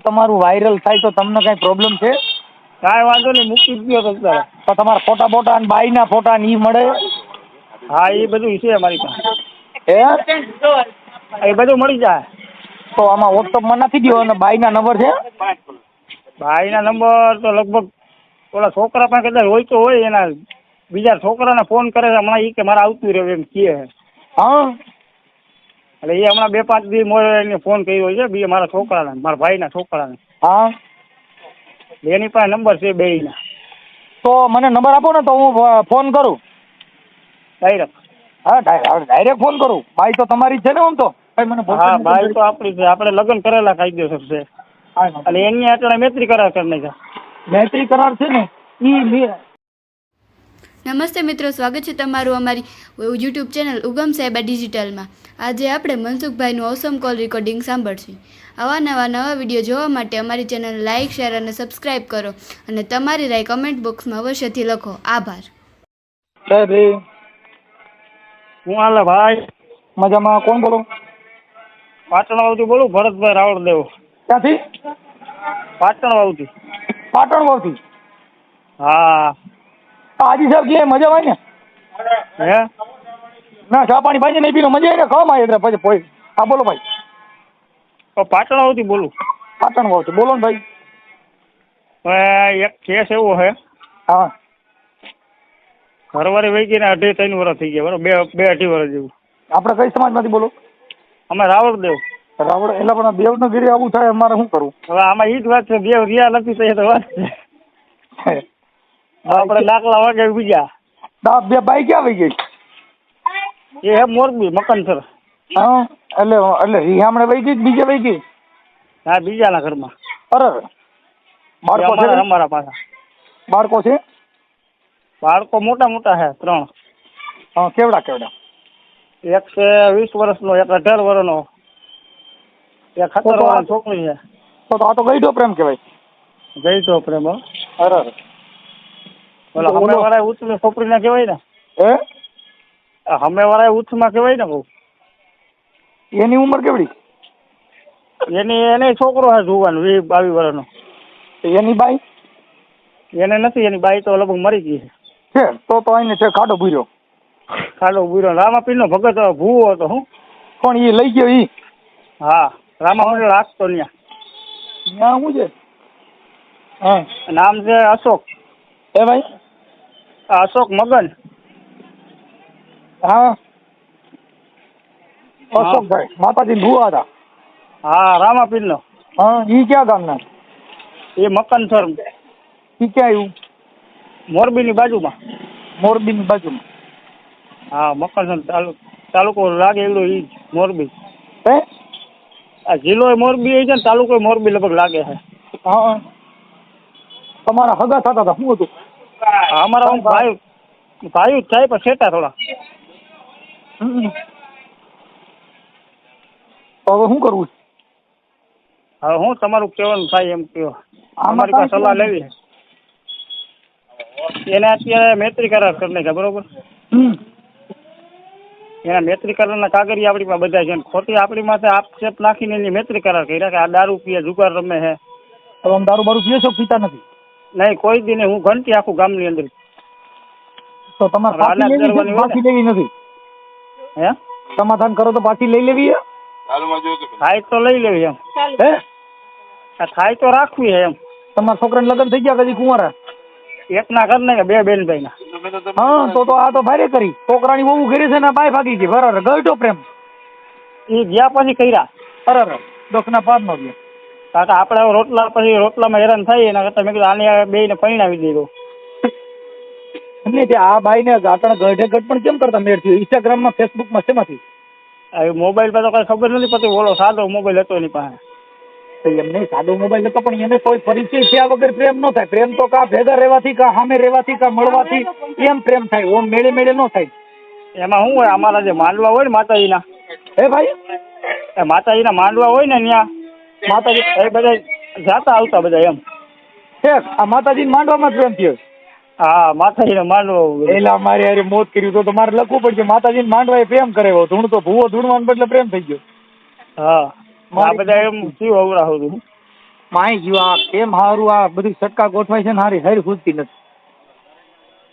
તમારું વાયરલ થાય તો તમને કઈ પ્રોબ્લેમ છે? કાંઈ વાંધો નહીં, મૂકી જ દો તમે. તો તમારા ફોટા બોટા અને બાઈના ફોટા ને ઈ મળે? હા, એ બધું છે અમારી પાસે. હે? એ બધું મળી જાય. તો આમાં વોટ્સઅપમાં નાખી દો. અને બાઈના નંબર છે? ભાઈના નંબર તો લગભગ ઓલા છોકરા પાસે કદાચ હોય તો હોય, એના બીજા છોકરાને ફોન કરે છે હમણાં, એ કે મારે આવતું રહ્યું એમ કહે. હા. એટલે એ હમણાં 2-5 દી મોડે એને ફોન કર્યો છે બીજા મારા છોકરાને, મારા ભાઈના છોકરાને. હા. એની પાસે નંબર છે બેયના. તો મને નંબર આપો ને, તો હું ફોન કરું ડાયરેક્ટ. હા, ડાયરેક્ટ ફોન કરું. બાઈ તો તમારી જ છે ને? આમ તો મને હા, ભાઈ તો આપણી છે. આપણે લગ્ન કરેલા કાયદેસર છે. એટલે એની અટલે મૈત્રી કરાર કરી નાખ્યા. મૈત્રી કરાર છે ને ઈ. નમસ્તે મિત્રો, સ્વાગત છે તમારું અમારી યુટ્યુબ ચેનલ ઉગમ સાહેબા ડિજિટલમાં. આજે આપણે મનસુખભાઈનું ઓસમ કોલ રેકોર્ડિંગ સાંભળશું. આવા નવા વિડીયો જોવા માટે અમારી ચેનલ લાઇક, શેર અને સબસ્ક્રાઈબ કરો અને તમારી રાય કમેન્ટ બોક્સમાં અવશ્યથી લખો. આભાર. હું હાલે ભાઈ? મજામાં. કોણ બોલો? પાટણ વાવથી બોલું, ભરતભાઈ રાવળદેવ. ક્યાંથી? પાટણ વાવથી. પાટણ વાવથી? હા. હાજી સાહેબ કે મજા આવે ને? હે? ના, ચા પાણી ભાઈ નહીં પીનો મજા આવે ને? ખાવા માં પછી પોઈ. હા બોલો ભાઈ. પાટણ વાવથી બોલું. પાટણ વાવથી બોલો ને ભાઈ. એક કેસ એવો છે. હા. ઘરવાળી વહી ગઈ ને 2.5-3 વર્ષ થઈ ગયા, બરોબર? 2-2.5 વર્ષ જેવું. આપણે કઈ સમાજમાંથી બોલો? અમે રાવળદેવ. રાવળ એટલે પણ દેવનો ગીરી આવું થાય અમારે શું કરવું? હવે આમાં ઈ જ વાત છે, દેવ રિયા નથી તો એ તો વાત છે. આપણે લાકડા વાગે બીજા. બે બાઈ ક્યાં વહી ગઈ? એ હે મોરબી, મકનસર. હા, એટલે રિહામણે વહી ગઈ બીજે વહી ગઈ? હા, બીજાના ઘરમાં. અરે બાળકો છે? અમારા પાછા બાળકો છે? બાળકો મોટા છે, 3. હા, કેવડા? એક છે 20 વર્ષનો, એક 18 વર્ષનો, એક 17 વર્ષની છોકરી છે. તો આ તો ગઈઢો પ્રેમ કહેવાય. ગઈઢો પ્રેમ. અરે ઓલા હમેવાળા ઉચ્ચની છોકરીને કહેવાય ને? હે? હમેવાળા ઉચ્ચમાં કહેવાય ને બહુ. એની ઉંમર કેવડી? એને છોકરો છે જુવાન, 20-22 વર્ષનો. એની બાઈ? એને નથી, એની બાઈ તો લગભગ મરી ગઈ છે. તો એને છે ખાડો ભૂર્યો. રામાપીરનો ભગત ભૂવો હતો. હું પણ એ લઈ ગયો ઈ? હા, રામા મંડળ રાખતો ત્યાં. શું છે? હા, નામ છે અશોક. એ ભાઈ? અશોક મગન. હા, અશોકભાઈ માતાજી ભૂવા હતા. હા, રામાપીરનો. હા, ઈ ક્યાં ગામના? એ મકનસર. ઈ ક્યાં આવ્યું? મોરબીની બાજુમાં. મોરબીની બાજુમાં? હા, મકનસર તાલુકો લાગે એવડો ઈ મોરબી. હે? આ જિલ્લો મોરબી છે ને તાલુકો મોરબી લગભગ લાગે છે. હા. તમારા હગા થતા હતા, શું હતું? અમારા ભાઈ જ થાય પણ છેટા થોડા. તો હવે શું કરવું? હવે હું તમારું કહેવાનું થાય એમ કહો. અમારી પાસે સલાહ લેવી છે. એને અત્યારે મૈત્રી કરાર કરી નાખ્યા, બરોબર? એના મૈત્રી કરારના કાગળિયા આપણી પાસે બધા છે. ખોટી આપણી માથે આક્ષેપ નાખીને એની મૈત્રી કરાર કર્યા કે આ દારૂ પીએ, જુગાર રમે છે. તમે દારૂ બારૂ પીએ છો? પીતા નથી? નહીં, કોઈ દી નહીં. હું ઘંટી આખું ગામની અંદર. તો તમારે પાછી લેવી નથી? હે? સમાધાન કરો તો પાછી લઈ લેવી? થાય તો લઈ લેવી એમ. હે? થાય તો રાખવી એમ. તમારા છોકરાને લગ્ન થઈ ગયા કદી કુંવારા? એકના ઘર ને 2 બેનભાઈના. હા, તો આ તો ભારે કરી. છોકરાની બહુ ઘરે છે ને બાય ભાગી ગઈ. બરાબર, ગઈઢો પ્રેમ. એ ગયા પછી કર્યા. અરે દોખના પાર નો ગયા. કારણ કે આપણે રોટલા પછી રોટલામાં હેરાન થાય એના કરતા મેં કીધું આને બેયને પરિણાવી દીધો. એટલે આ બાઈ ને ગાટણ ગઢે ગઢ પણ કેમ કરતા મેળ થયું? ઇન્સ્ટાગ્રામમાં, ફેસબુકમાં શેમાંથી? મોબાઈલ પર તો કઈ ખબર નથી પડતી. ઓલો સાદો મોબાઈલ હતો એની પાસે. એમ નહીં, સાદો મોબાઈલ હતો પણ એને કોઈ પરિચય થયા વગર પ્રેમ ન થાય. પ્રેમ તો કા ભેગા રહેવાથી, કા સામે રહેવાથી, કા મળવાથી એમ પ્રેમ થાય. ઓમ મેળે મેળે ન થાય. એમાં શું હોય, અમારા જે માંડવા હોય ને માતાજીના, હે ભાઈ? માતાજીના માંડવા હોય ને ત્યાં માતાજી એ બધા જાતા આવતા બધા એમ. આ માતાજી માંડવામાં પ્રેમ થયો? હા, માતાજીને માંડવા. એલા મારે યાર મોત કર્યું તો મારે લખવું પડશે. માતાજીને માંડવા એ પ્રેમ કરે, ધૂણતો ભૂવો ધૂણવાને બદલે પ્રેમ થઈ ગયો. હા, આ બધા એમ શું અવરા હતું. માય ગયું આ કેમ હારું આ બધી સટકા ગોઠવાય છે ને હારી હારી ખૂટતી નથી.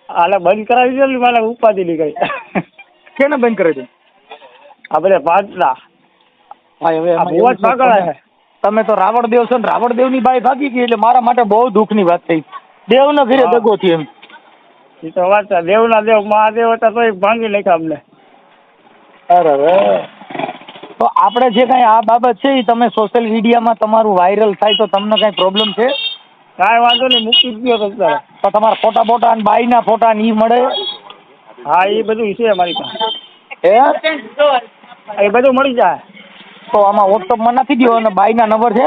આલે બંધ કરાવી દે ને મારે ઉપાધિ ની ગઈ. કેને બંધ કરી દે? આ બધા પાંચના ભાઈ હવે આ એમાં બહુ જ એવું છે, પાગલ છે. તમે તો રાવણદેવ છો ને રાવણદેવ ની બાઈ ભાગી ગઈ એટલે મારા માટે બહુ દુઃખની વાત થઈ. દેવ ના ઘરે હા. દગો થયો એમ. એ તો વાત છે. દેવના દેવ મહાદેવ હતા તો ભાંગી નાખ્યા અમને. અરે તો આપણે જે કાંઈ આ બાબત છે એ તમે સોશિયલ મીડિયામાં તમારું વાયરલ થાય તો તમને કાંઈ પ્રોબ્લેમ છે? કાંઈ વાંધો નહીં, મૂકી જ ગયો તો અત્યારે. તો તમારા ફોટા બોટા અને બાઈના ફોટા ને ઈ મળે? હા એ બધું છે અમારી પાસે. હે એ બધું મળી જાય. તો આમાં વોટ્સઅપમાં નાખી દો અને બાઈના નંબર છે?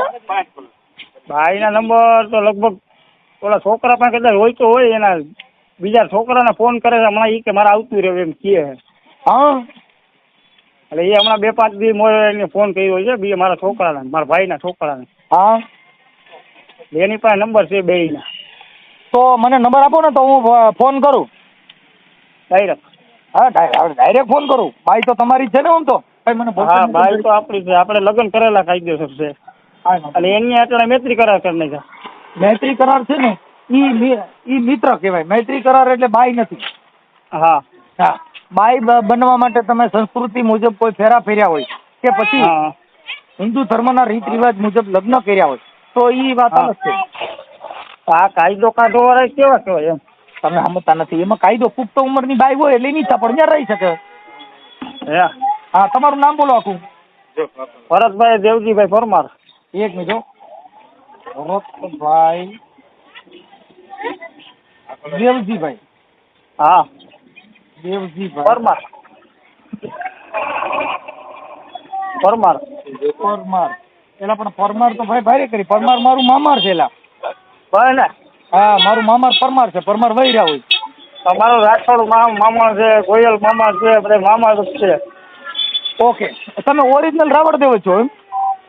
ભાઈના નંબર તો લગભગ ઓલા છોકરા પાસે કદાચ હોય તો હોય, એના બીજા છોકરાને ફોન કરે છે હમણાં, એ કે મારે આવતું રહ્યું એમ કહે છે. હા એટલે એ હમણાં 2-5 દી એને ફોન કર્યો છે બીજા મારા છોકરાને, મારા ભાઈના છોકરાને. હા એની પાસે નંબર છે બેયના. તો મને નંબર આપો ને તો હું ફોન કરું. ડાયરેક્ટ. હા ડાયરેક્ટ ફોન કરું. બાઈ તો તમારી જ છે ને? આમ તો ભાઈ મને હા ભાઈ તો આપણી છે, આપણે લગ્ન કરેલા કાયદેસર છે. એટલે એની અટાણે મૈત્રી કરાર કરી નાખ્યા. મૈત્રી કરાર છે ને ઈ મિત્ર કહેવાય. મૈત્રી કરાર એટલે બાઈ નથી. હા હા બાઈ બનવા માટે તમે સંસ્કૃતિ મુજબ કોઈ ફેરા ફેર્યા હોય કે પછી હા હિન્દુ ધર્મના રીત રિવાજ મુજબ લગ્ન કર્યા હોય તો ઈ વાત હા. અલગ છે. આ કાયદો કાઢો વાળા કેવા કહેવાય એમ. તમે સમજતા નથી. એમાં કાયદો પુખ્ત ઉંમરની બાઈ હોય એટલે એની પણ ત્યાં રહી શકે. હે હા તમારું નામ બોલો આખું. ભરતભાઈ દેવજીભાઈ પરમાર. એક મિનિટ હો. ભરતભાઈ દેવજીભાઈ. હા દેવજીભાઈ પરમાર. પરમાર. પરમાર. એલા પણ પરમાર તો ભાઈ ભારે કરી. પરમાર મારું મામાર છે એલા. ભાઈ ને હા મારું મામાર પરમાર છે. પરમાર વહી રહ્યા હોય. તમારો રાઠોડ મામા છે, ગોયલ મામા છે, બધા મામા જ છે. ઓકે તમે ઓરિજિનલ રાવણદેવ જ છો એમ?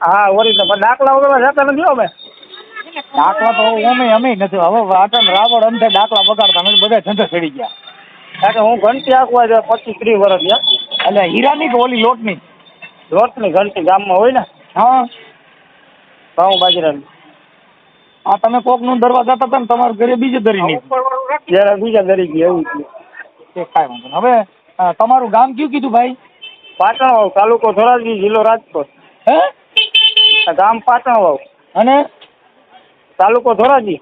હા ઓરિજિનલ. પણ દાખલા વગર જતા નથી અમે. દાખલા તો અમે નથી. હવે વાટણ રાવણ અંતે દાખલા વગાડતા અમે બધા ધંધા ચડી ગયા. કારણ કે હું ઘંટી આંકવા છે 25-30 વર્ષ થયા. એટલે હીરાની કે ઓલી લોટની? લોટની ઘંટી ગામમાં હોય ને. હા ઘઉં બાજરાની. આ તમે કોકનું દરવા જતા હતા ને તમારા ઘરે બીજે દરી નહીં. જયારે બીજા દરી ગયા એવું થયું. એ કાંઈ વાંધો નહીં. હવે તમારું ગામ કયું કીધું ભાઈ? પાટણવાવ, તાલુકો ધોરાજી, જિલ્લો રાજકોટ. હે ગામ પાટણવાવ, અને તાલુકો ધોરાજી.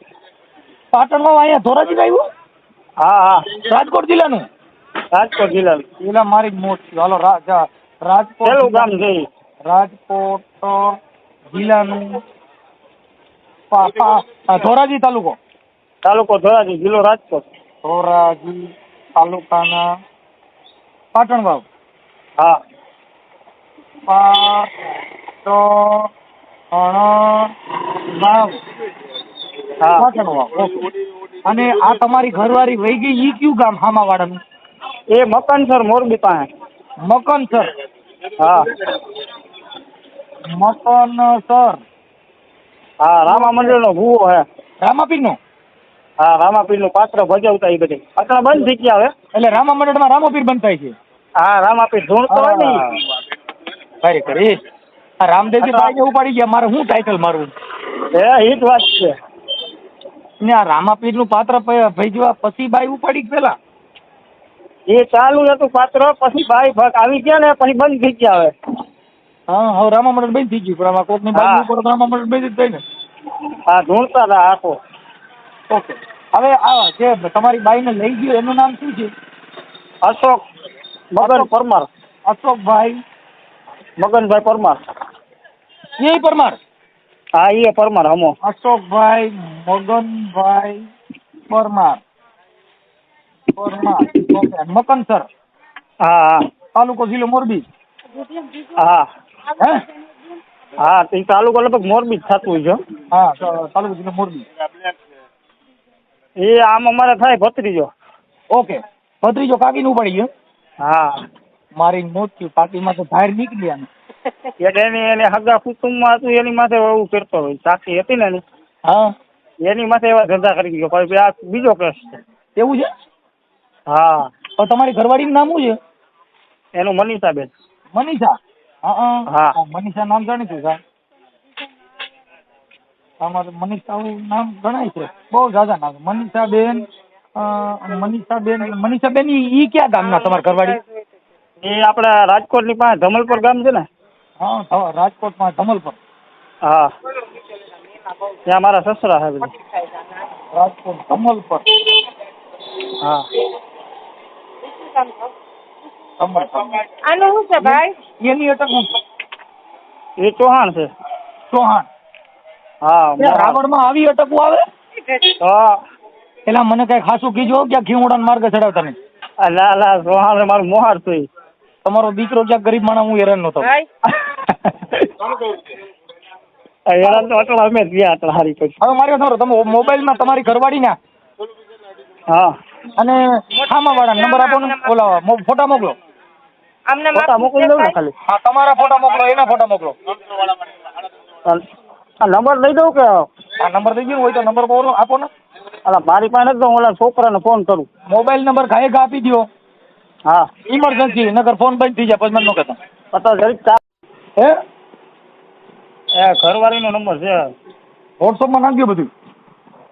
પાટણમાં અહીંયા ધોરાજી આવ્યું? હા હા રાજકોટ જિલ્લાનું? રાજકોટ જિલ્લાનું. પેલા મારી જ મોટ છે. હાલો રાજકોટ પેલું ગામ છે ઈ. રાજકોટ જિલ્લાનું ધોરાજી તાલુકો? તાલુકો ધોરાજી, જિલ્લો રાજકોટ. ધોરાજી તાલુકાના પાટણવાવ. હા હા પાટણવાવ. ઓકે. અને આ તમારી ઘરવાળી વહી ગઈ ઈ કયું ગામ હામાવાડાનું? એ મકાનસર, મોરબી પાસે. મકનસર. હા મકનસર. હા રામા મંડળનો ભૂવો હે. રામાપીરનો? હા રામાપીરનું પાત્ર ભજવતા એ બધે અત્યારે બંધ થઈ ગયા હવે. એટલે રામા મંડળમાં રામાપીર બનતા છે? હા રામાપીર ધૂણતો હોય ને ઈ. ખરેખર એ આ રામદેવજી બાઈને ઉપાડી ગયા. મારે શું ટાઇટલ મારવું? હે ઈ જ વાત છે. ને આ રામાપીરનું પાત્ર ભજવા પછી બાઈ ઉપાડી કે પેલા? એ ચાલુ હતું પાત્ર, પછી બાઈ ભાગ આવી ગયા ને પછી બંધ થઈ ગયા હવે. હા હવે રામા મંડળ બંધ થઈ ગયું. પણ આમાં કોકની બાઈ ઉપર રામા મંડળ બંધ જ થાય ને. હા ધૂણતા હતા આખો. ઓકે. હવે આ જે તમારી બાઈને લઈ ગયો એનું નામ શું છે? અશોક મગન પરમાર. અશોકભાઈ મગનભાઈ પરમાર. એ પરમાર? હા એ પરમાર હમો. અશોકભાઈ મગનભાઈ પરમાર. ઓકે. મકનસર. હા હા તાલુકો જિલ્લો મોરબી? હા હે હા તો ઈ તાલુકો લગભગ મોરબી જ થતું હોય છે. હા તાલુકો જિલ્લો મોરબી. એ આમ અમારે થાય ભત્રીજો. ઓકે. ભત્રીજો કાકીને ઉપાડી ગયો? હા મારી મોત થયું. કાકીમાં તો બહાર નીકળ્યા ને. એટલે એને હગા કુટુંબમાં હતું એની માથે એવું કરતો હોય. સાક્ષી હતી ને એની. હા એની માથે એવા ધંધા કરી ગયો. પછી આ બીજો કેસ છે. એવું છે? હા તો તમારી ઘરવાળીનું નામ શું છે? એનું મનીષાબેન. મનીષા? હા હા. મનીષા નામ જાણીતું છે. અમારે મનીષા નામ ગણાય છે, બહુ ઝાઝા નામ. મનીષાબેન ઈ ક્યાં ગામના તમારા ઘરવાળી? એ આપડા રાજકોટ ની પાસે ધમલપુર ગામ છે ને. હા, રાજકોટમાં ધમલપુર. હા, ત્યાં મારા સસરા છે બધા. રાજકોટ ધમલપુર. હા. આનું શું છે ભાઈ? એની અટક હું છે? એ ચૌહાણ છે. ચૌહાણ. હા. રાવણમાં આવી અટકવું આવે? હા. પેલા મને કઈ ખાસું કીજો ક્યાં ઘીવડાને માર્ગે ચડાવતા નહીં. ના ચૌહાણ મારું મોહાર છે. તમારો દીકરો ક્યાંક ગરીબ માણસ હું હેરાન નતો. હેરાન તો અટલ અમે ગયા અટલ હારી પછી. હવે મારી વાત તમે મોબાઈલમાં તમારી ઘરવાળી ના હા અને ખામા વાળા નંબર આપો ને, ઓલા ફોટા મોકલો. ફોટા મોકલી દઉં ને ખાલી. હા, તમારા ફોટા મોકલો, એના ફોટા મોકલો. આ નંબર લઈ દઉં કે? આ નંબર દઈ ગયો હોય તો નંબર બોલો આપો ને. અલા મારી પાસે નથી, હું ઓલા છોકરાને ફોન કરું. મોબાઈલ નંબર ગાયક આપી દો. હા, ઇમરજન્સી નગર ફોન બંધ થઈ જાય પછી મને ન કહેતા. પતા જરીક ચા. હે એ ઘરવાળીનો નંબર છે. વોટ્સઅપમાં નાખજો બધું.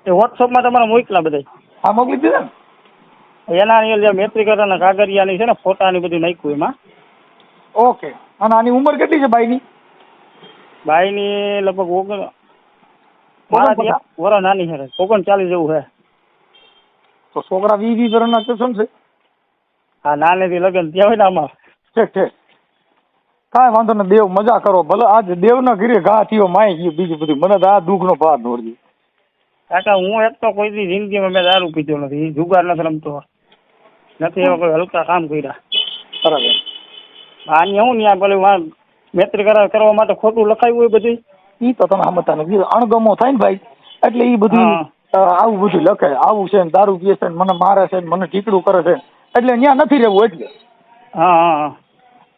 એ વોટ્સઅપમાં તમારે મોકલા બધા. હા, મોકલી દીધા ને. એના જે મેટ્રિકના કાગળિયાની છે ને, ફોટાની બધું નાખ્યું એમાં. ઓકે. અને આની ઉંમર કેટલી છે બાઈની? બાઈની લગભગ મારાથી 1 વર્ષ નાની છે, 39 જેવું છે. તો છોકરા 20 વર્ષના છે શું છે? હા, નાનેથી લગ્ન ત્યાં હોય ને આમાં. ઠીક. કાંઈ વાંધો ને, દેવ મજા કરો. ભલે આજ દેવના ઘરે ઘા થયો, માય ગયું, બીજું બધું મને તો આ દુઃખનો ભાર નોરજી. કાકા હું એક તો કોઈ દી જિંદગીમાં મેં દારૂ પીધો નથી, જુગાર નથી રમતો નથી, એવા કોઈ હલકા કામ કર્યા. બરાબર. આની હું ત્યાં પેલું મેટ્રિક કરવા માટે ખોટું લખાયું હોય બધું. ઈ તો તમે સમજતા નથી. અણગમો થાય ને ભાઈ, એટલે ઈ બધું આવું બધું લખે. આવું છે ને, દારૂ પીએ છે ને, મને મારે છે ને, મને ટીકડું કરે છે, એટલે ત્યાં નથી રહેવું. એટલે હા.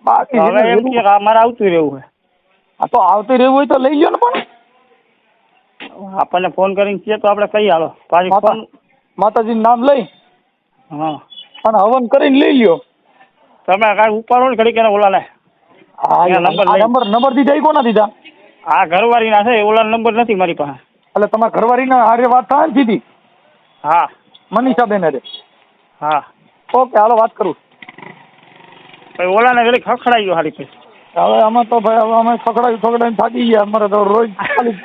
બાકી હવે એમ કે મારે આવતું રહેવું છે. હા, તો આવતું રહેવું હોય તો લઈ લ્યો ને. પણ આપણને ફોન કરીને કહે તો આપણે કઈ હાલો પાછી ફોન. માતાજીનું નામ લઈ હા અને હવન કરીને લઈ લ્યો. તમે કાંઈ ઉપાડો ને ઘડીક એને ઓલાને. હા, નંબર દીધા કોના દીધા? આ ઘરવાળીના છે, ઓલા નંબર નથી મારી પાસે. એટલે તમારા ઘરવાળીના હારે વાત થાય ને સીધી? હા, મનીષાબેન હારે. હા. ઓકે, હાલો વાત કરું. ઓલાને ઘડી ખખડાઈ ગયો હારી પછી. હવે આમાં તો ભાઈ હવે અમે ખખડાવી થાકી ગયા. અમારે તો રોજ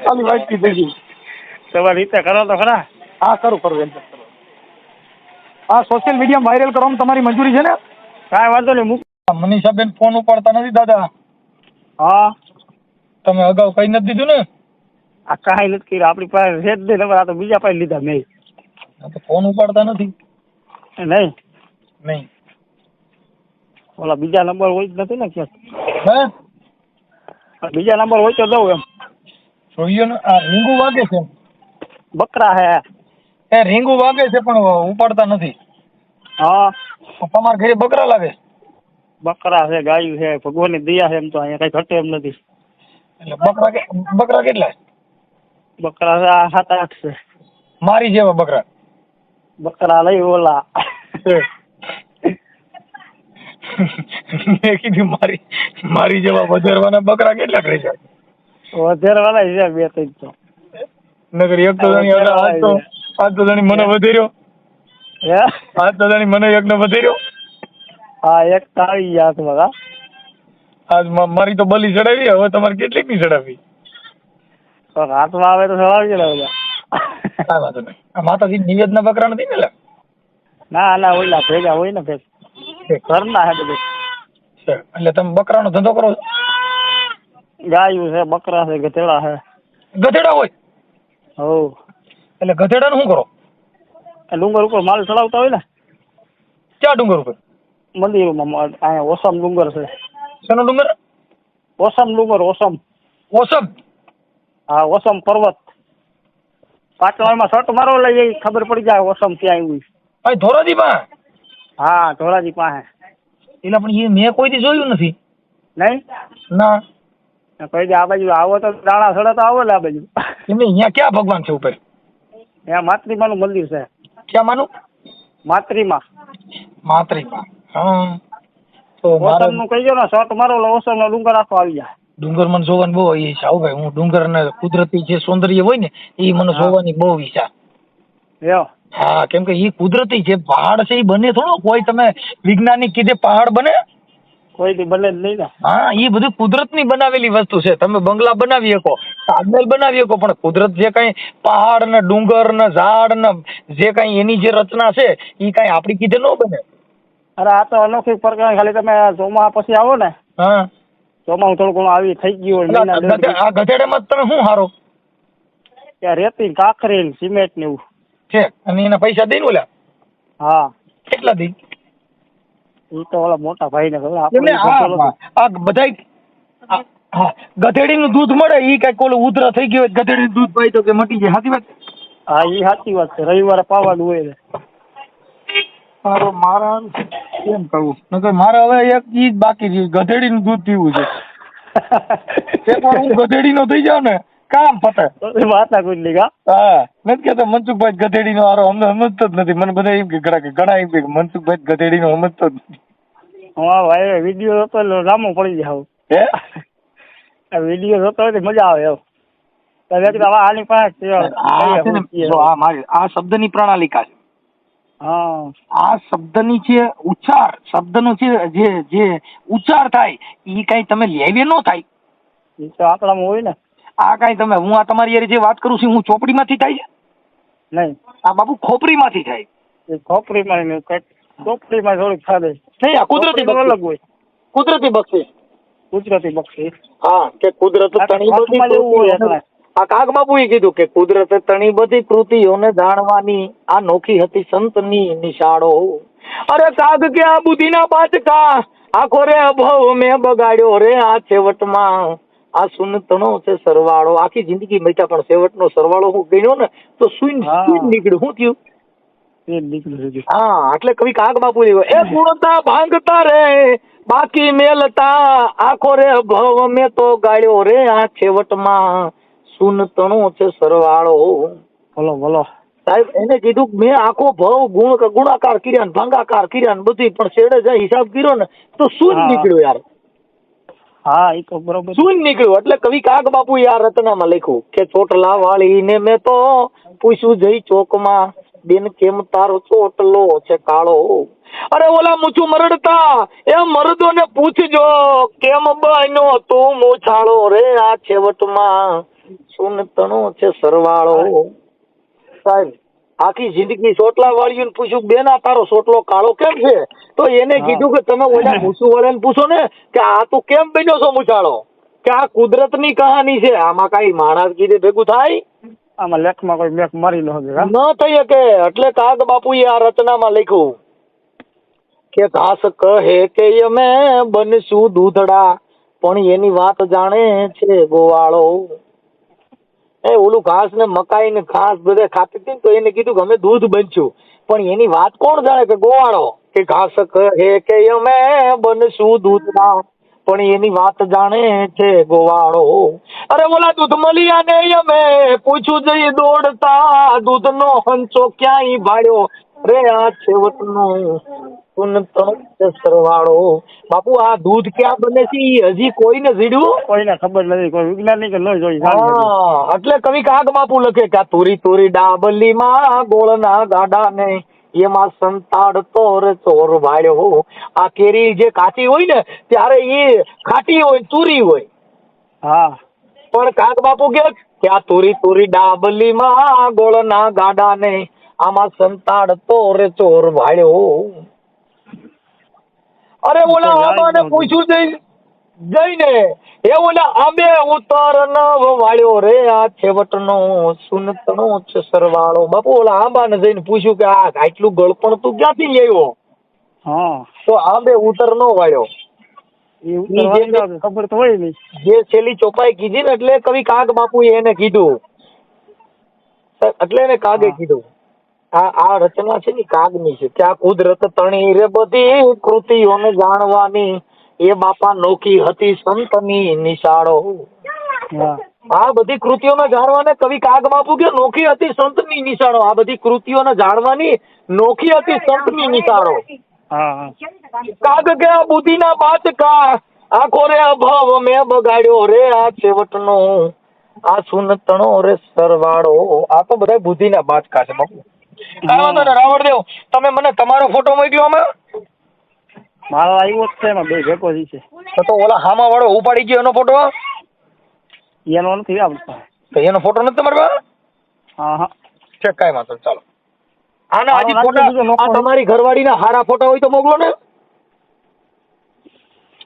ખાલી વાટકી થઈ ગઈ. તમારી રીતે કરો તો ખરા. હા, કરું એમ. હા, સોશિયલ મીડિયામાં વાયરલ કરવામાં તમારી મંજૂરી છે ને? કાંઈ વાંધો નહીં, મૂક. મનીષાબેન ફોન ઉપાડતા નથી દાદા. હા, તમે અગાઉ કઈ નથી દીધું ને? આ કાંઈ નથી કર્યું. આપણી પાસે છે જ નહીં નંબર. આ તો બીજા પાસે લીધા મેં. ફોન ઉપાડતા નથી? નહીં. ઓલા બીજા નંબર હોય જ નથી ને ક્યાંક. હે, બીજા નંબર હોય તો દઉં એમ. જોઈએ ને. આ રીંગુ વાગે છે. બકરા હે. એ રીંગુ વાગે છે પણ ઉપાડતા નથી. હા, તમારા ઘરે બકરા લાગે? બકરા છે, ગાયું છે, ભગવાનની દયા છે. એમ તો અહીંયા કઈ ઘટે એમ નથી. એટલે બકરા કેટલા? બકરા છે 7-8 છે. મારી જેવા બકરા? બકરા લઈ ઓલા. મેં કીધું મારી જેવા વધારવાના બકરા કેટલા કરી જાય? વધારવાના છે 2-3 તો. નગર એક તો આજ તો જાણી મને વધાર્યો. હે, આજ તો જાણી મને એકને વધાર્યો. હા, એક તો આવી ગયા હાથમાં. આજ મારી તો બલી ચડાવી. હવે તમારે કેટલીક ની ચડાવી? હાથમાં આવે તો ચડાવી ને બધા. કાંઈ વાંધો નહીં. આ માતાજી નિવેદના બકરા નથી ને? ના ઓલા ભેગા હોય ને ભેગ ઘરના હે બધું. એટલે તમે બકરાનો ધંધો કરો છો? ગાયું છે, બકરા છે, ગધેડા છે. ગધેડા હોય? હો. એટલે ગધેડાનું શું કરો? ડુંગર ઉપર માલ ચડાવતા હોય ને. ક્યાં ડુંગર ઉપર? મંદિરોમાં. અહીંયા ઓસમ ડુંગર છે. શેનો ડુંગર? ઓસમ ડુંગર. ઓસમ. હા, ઓસમ પર્વત. પાટણમાં શર્ટ મારો લઈ ખબર પડી જાય ઓસમ ક્યાં આવ્યું. ભાઈ ધોરાજી પાસે? હા, ધોરાજી પાસે. એટલે પણ એ મેં કોઈ દી જોયું નથી. નહીં? ના. કોઈ દી આ બાજુ આવો તો દાણા સડે તો આવો ને આ બાજુ. એમને અહીંયા ક્યાં ભગવાન છે ઉપર? ત્યાં માતૃમાનું મંદિર છે. ક્યાં માનું? માતૃમા. માતૃમા. હા. તો ઓસમ નું કહી દો ને શર્ટ મારો ઓસમ નો ડુંગર આખો આવી જાય. ડુંગર મને જોવાની બહુ ઈચ્છા. ભાઈ હું ડુંગર ને કુદરતી જે સૌંદર્ય હોય ને એ મને જોવાની બહુ ઈચ્છા. હા, કેમ કે ઈ કુદરતી છે. પહાડ છે એ બને થોડો કોઈ તમે વૈજ્ઞાનિક કીધે પહાડ બને? કોઈ થી બને જ નહીં ને. હા, એ બધું કુદરત ની બનાવેલી વસ્તુ છે. તમે બંગલા બનાવી શકો, તાજમહેલ બનાવી શકો, પણ કુદરત જે કઈ પહાડ ને ડુંગર ને ઝાડ ને જે કઈ એની જે રચના છે એ કઈ આપડી કીધે ન બને. અરે આ તો અનોખી પ્રકાર. ખાલી તમે ચોમા પછી આવો ને, હા, ચોમાસું થોડું ઘણું આવી થઈ ગયું હોય. આ ગધેડામાં તમે શું હારો ત્યાં રેતી કાંકરી સિમેન્ટ ને એવું છે અને એના પૈસા દઈ ઓલા? હા. કેટલા દઈ? એ તો ઓલા મોટા ભાઈ ને આ બધા ગધેડી નું દૂધ મળે ઈ કઈક ઓલું ઉધરા થઈ ગયો ગધેડી નું દૂધ પાઈ તો કે મટી જાય. સાચી વાત? હા, એ સાચી વાત છે. રવિવારે પાવાનું હોય ને. મારા કેમ કરવું? નકર મારે હવે એક ઈ જ બાકી રહ્યું, ગધેડી નું દૂધ પીવું છે. એકવાર હું ગધેડી નો થઈ જાવ ને કામ પતે. વાતા કોઈ નહીં. હા, નથી કેતો મનસુખભાઈ ગધેડી નો હારો અમને સમજતો જ નથી. મને બધા એમ કે ઘણા એમ કે મનસુખભાઈ ગધેડી નો સમજતો જ નથી. હા ભાઈ, વિડીયો જોતો એટલે રામો પડી જાય. હે, વિડીયો જોતો હોય તો મજા આવે એમ. આની પાસે આ શબ્દ ની પ્રણાલિકા છે. હા, આ શબ્દની જે ઉચ્ચાર શબ્દનો જે ઉચ્ચાર થાય ઈ કઈ તમે લેવે ન થાય. એ તો આપણામાં હોય ને. આ કઈ તમે હું આ તમારી યાર જે વાત કરું છું હું ચોપડીમાંથી થાય છે નહીં. આ બાપુ ખોપરીમાંથી થાય. એ ખોપરીમાં ચોપડીમાં થોડીક થાય નહીં, આ કુદરતી અલગ હોય. કુદરતી બક્ષિસ. ગુજરાતી બક્ષી. હા, કે કુદરત તણી બધી આ કાગ બાપુએ કીધું કે કુદરત તણી બધી કૃતિઓને જાણવાની આ નોખી હતી સંતની નિશાળો. અરે કાગ કે આ બુદ્ધિના બાચકા આખો રે અભાવ મેં બગાડ્યો રે આ છેવટમાં આ સુનતણો છે સરવાળો. આખી જિંદગી બેઠા પણ છેવટનો સરવાળો હું ગણ્યો ને તો સુન નીકળ્યું. શું થયું? હા, એટલે કવિ કાગ બાપુ એ ગુણતા ભાંગતા રે બાકી મેલતા આખો રે ભવ મેં તો ગાળ્યો રે આ છેવટમાં સુનતણો છે સરવાળો. બોલો બોલો સાહેબ, એને કીધું મેં આખો ભવ ગુણાકાર કર્યા ને ભાંગાકાર કર્યા ને બધી, પણ છેડે જાય હિસાબ કર્યો ને તો શું નીકળ્યું યાર? હા, એ તો બરોબર શું નીકળ્યું? એટલે કવિ કાગ બાપુ આ રચનામાં લખ્યું કે ચોટલા વાળી ને મેં તો પૂછ્યું જઈ ચોકમાં બેન કેમ તારો ચોટલો છે કાળો. અરે ઓલા મૂછું મરડતા એ મરદો ને પૂછજો કેમ બન્યો તું મૂછાળો રે આ છેવટમાં સુનતણો છે સરવાળો. સાહેબ, આખી જિંદગી ચોટલા વાળીને પૂછ્યું બેન આ તારો ચોટલો કાળો કેમ છે? તો એને કીધું કે તમે ઓલા મૂછું વાળાને પૂછો ને કે આ તું કેમ બન્યો છો મૂછાળો, કે આ કુદરતની કહાની છે. આમાં કઈ માણસ કીધે ભેગું થાય? આમાં લેખમાં કોઈ મેક મારી ન થઈ શકે. એટલે કાગ બાપુએ આ રચનામાં લખ્યું કે ઘાસ કહે કે અમે બનશું દૂધડા પણ એની વાત જાણે છે ગોવાળો. એ ઓલું ઘાસ ને મકાઈ ને ઘાસ બધે ખાતી હતી તો એને કીધું કે અમે દૂધ બનશું, પણ એની વાત કોણ જાણે? કે ગોવાળો. કે ઘાસ કહે કે અમે બનશું દૂધડા પણ એની વાત જાણે છે ગોવાળો. અરે ઓલા દૂધ મળ્યા ને અમે પૂછ્યું જઈ દોડતા દૂધનો હંચો ક્યાંય ભાડ્યો રે આ છેવટનો સુનતણો છે સરવાળો. બાપુ આ દૂધ ક્યાં બને છે હજી કોઈને જીડ્યું? કોઈને ખબર નથી, કોઈ વૈજ્ઞાનિક ન જોઈ. હા, એટલે કવિ કાગ બાપુ લખે કે તુરી તુરી ડાબલીમાં ગોળના ગાડા ને એમાં સંતાડતો રે ચોર ભાડ્યો. આ કેરી જે કાચી હોય ને ત્યારે એ ખાટી હોય તુરી હોય. હા, પણ કાગ બાપુ કે આ તુરી તુરી ડાબલીમાં ગોળના ગાડા ને આમાં સંતાડતો રે ચોર ભાડ્યો. અરે ઓલા આંબાને પૂછ્યું જઈને એ ઓલા આંબે ઉતર નવ વાળ્યો રે આ છેવટનો સુનતણો છે સરવાળો. બાપુ ઓલા આંબાને જઈને પૂછ્યું કે આ આટલું ગળપણ તું ક્યાંથી લેવો? હા, તો આંબે ઉતર નો વાળ્યો. ખબર તો હોય નહીં. જે છેલ્લી ચોપાઈ કીધી ને એટલે કવિ કાગ બાપુ એને કીધું, એટલે એને કાગે કીધું આ રચના છે ને કાગની છે કે આ કુદરત તણી રે બધી કૃતિઓને જાણવાની એ બાપા નોખી હતી સંતની નિશાળો. આ બધી કૃતિઓને જાણવાને કવિ કાગ બાપુ કે નોખી હતી સંતની નિશાળો. આ બધી કૃતિઓને જાણવાની નોખી હતી સંતની નિશાળો. કાગ કે બુદ્ધિના બાચકા આખો રે અભાવ મેં બગાડ્યો રે આ છેવટનો આ સુનતણો રે સરવાળો. આ તો બધા બુદ્ધિના બાચકા છે બાપુ. કાંઈ વાંધો નહીં રાવણદેવ, તમે મને તમારો ફોટો મોકલ્યો અમે મારો આવ્યો જ છે એમાં બે ભેગો જ છે તો ઓલા હામા વાળો ઉપાડી ગયો એનો ફોટો એનો નથી આવતો. તો એનો ફોટો નથી તમારી પાસે? હા હા છે કાંઈ વાંધો નહીં, ચાલો. આના હજી આનો ફોટા બીજો લોકો આ તમારી ઘરવાળીના હારા ફોટા હોય તો મોકલો ને.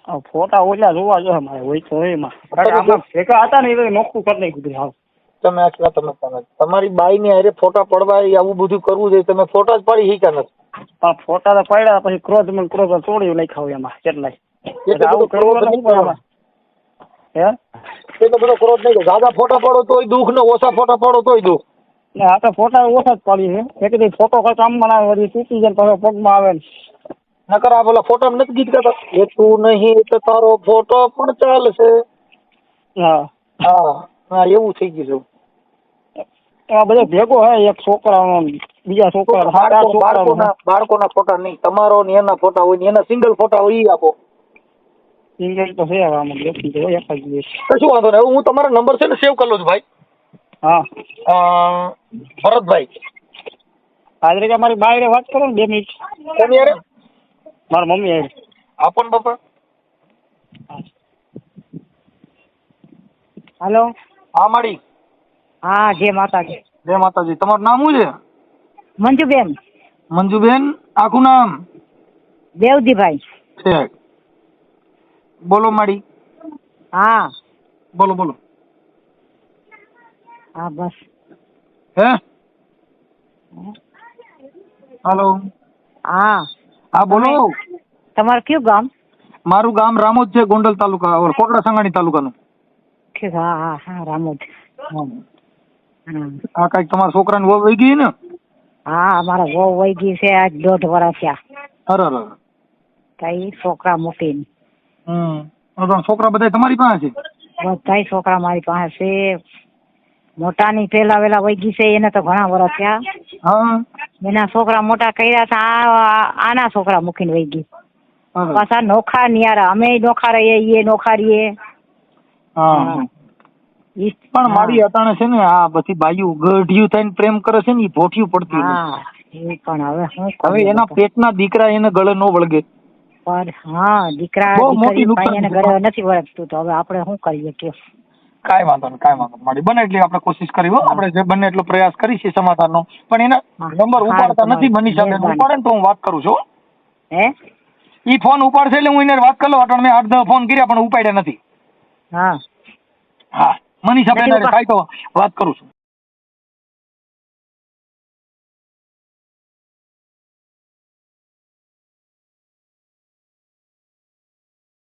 આ ફોટા ઓલા જોવા જોઈએ મારે હોય તો હોય એમાં કારણ કે આમાં ભેગા હતા ને એ નોખું કરી નાખ્યું હાવ. તમે આટલા તમે તમારી બાઈની હારે ફોટા પડવા આવું બધું કરવું જોઈએ. તમે ફોટા જ પાડી શીખ્યા નથી. પણ ફોટા તો પડ્યા પછી ક્રોધ માં ક્રોધ તોડી નાખ્યા હોય એમાં કેટલાય. એટલો બધો ક્રોધ નહીં કરવાનો. હે એટલો બધો ક્રોધ નહીં કરો. જાજા ફોટા પાડો તોય દુઃખ ને ઓછા ફોટા પાડો તોય દુઃખ. ને આ તો ફોટા ઓછા જ પડી છે એક દી ફોટો કોઈ કામમાં ના આવે તૂટી જાય પછી પગમાં આવે ને. નકર આ બોલા ફોટા નથી ગીત ગાતા એ તું નહીં તો તારો ફોટો પણ ચાલશે. હા હા હા એવું થઈ ગયું છે. એમાં બધો ભેગો હે એક છોકરાનો બીજા છોકરા બાળકોના ફોટા નહીં, તમારો ને એના ફોટા હોય ને એના સિંગલ ફોટા હોય ઈ આપો. સિંગલ તો છે આમાં બેસી જાય એક જ દિવસ. કશું વાંધો નહીં. હું તમારો નંબર છે ને સેવ કરી લઉં છું ભાઈ. હા ભરતભાઈ આજે મારી બાયરે વાત કરો ને 2 મિનિટ. કોની યાર? મારા મમ્મી આવી. આપો ને બાપા. હેલો. હા માડી. હા જય માતાજી. જય માતાજી. તમારું નામ શું છે? મંજુબેન. મંજુબેન આખું નામ? દેવજીભાઈ. છે. બોલો માડી. હા બોલો બોલો. હા બસ. હે હાલો. હા હા બોલો. તમારું કયું ગામ? મારું ગામ રામોદ છે, ગોંડલ તાલુકા, કોટડા સંગાણી તાલુકાનું. ઠીક. હા હા હા રામોદ. હા આ કઈક તમારા છોકરાની વહુ વહી ગઈ ને? હા અમારા વહુ વહી ગઈ છે આજ 1.5 વર્ષ થયા. અરે અરે. કઈ છોકરા મૂકીને. છોકરા બધા તમારી પાસે છે? બધા છોકરા મારી પાસે છે. મોટાની પેલા વેલા વહી ગઈ છે એને તો ઘણા વર્ષ થયા. હા એના છોકરા મોટા કર્યા હતા આના છોકરા મૂકીને વહી ગઈ. અરે. પાછા નોખા નિયારા અમે નોખા રહીએ એ નોખા રહીએ. હા પણ મારી અટાણે છે ને આ બધી બાઈઓ ગઢિયું થઈને પ્રેમ કરે છે ને એ ભોઠિયું પડતી નથી. હા એ પણ હવે શું હવે એના પેટના દીકરા એને ગળે નો વળગે. પણ હા દીકરા બહુ મોટી દીકરી નુકસાન ભાઈ એને છે. ઘરે નથી વળગતું તો હવે આપણે શું કરીએ કયો. કાંઈ વાંધો નહીં, કાંઈ વાંધો નહીં મારી. બને એટલી આપણે કોશિશ કરી હો. આપણે જે બને એટલો પ્રયાસ કરીશું સમાધાનનો. પણ એના નંબર ઉપાડતા નથી બની શકે. ઉપાડે ને તો હું વાત કરું છું. હે ઈ ફોન ઉપાડશે એટલે હું એને વાત કરી લઉં. અટાણે મેં 8-10 ફોન કર્યા પણ ઉપાડ્યા નથી. હા હા મનીષા બેન હારે થાય તો વાત કરું છું.